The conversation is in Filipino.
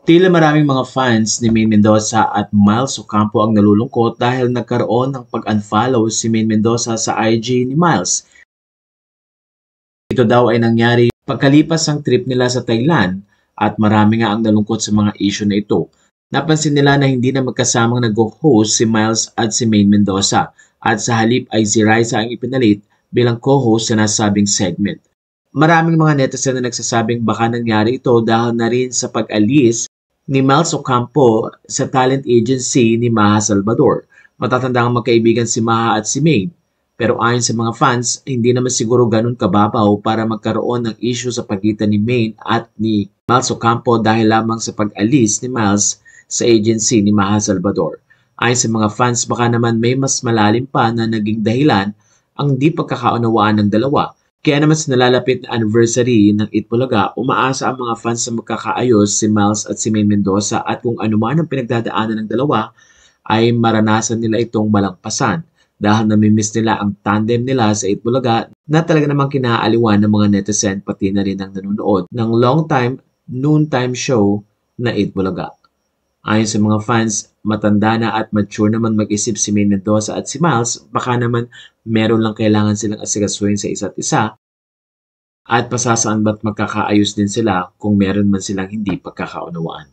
Tila maraming mga fans ni Maine Mendoza at Miles Ocampo ang nalulungkot dahil nagkaroon ng pag-unfollow si Maine Mendoza sa IG ni Miles. Ito daw ay nangyari pagkalipas ang trip nila sa Thailand at marami nga ang nalungkot sa mga issue na ito. Napansin nila na hindi na magkasamang nag-host si Miles at si Maine Mendoza at sa halip ay si Raisa ang ipinalit bilang co-host sa nasabing segment. Maraming mga netizen na nagsasabing baka nangyari ito dahil na rin sa pag-alis ni Miles Ocampo sa talent agency ni Maha Salvador. Matatandang magkaibigan si Maha at si Maine. Pero ayon sa mga fans, hindi naman siguro ganun kababaw para magkaroon ng issue sa pagitan ni Maine at ni Miles Ocampo dahil lamang sa pag-alis ni Miles sa agency ni Maha Salvador. Ayon sa mga fans, baka naman may mas malalim pa na naging dahilan ang di pagkakaunawaan ng dalawa. Kaya naman sa nalalapit na anniversary ng Itbulaga, umaasa ang mga fans na magkakaayos si Miles at si Maine Mendoza at kung ano man ang pinagdadaanan ng dalawa ay maranasan nila itong malangpasan dahil namimiss nila ang tandem nila sa Itbulaga na talaga namang kinaaliwan ng mga netizen pati na rin ang nanonood ng long time noontime show na Itbulaga. Ayon sa mga fans, matanda na at mature naman mag-isip si Maine Mendoza at si Miles, baka naman meron lang kailangan silang asikasuhin sa isa't isa at pasasaan ba't magkakaayos din sila kung meron man silang hindi pagkakaunawaan.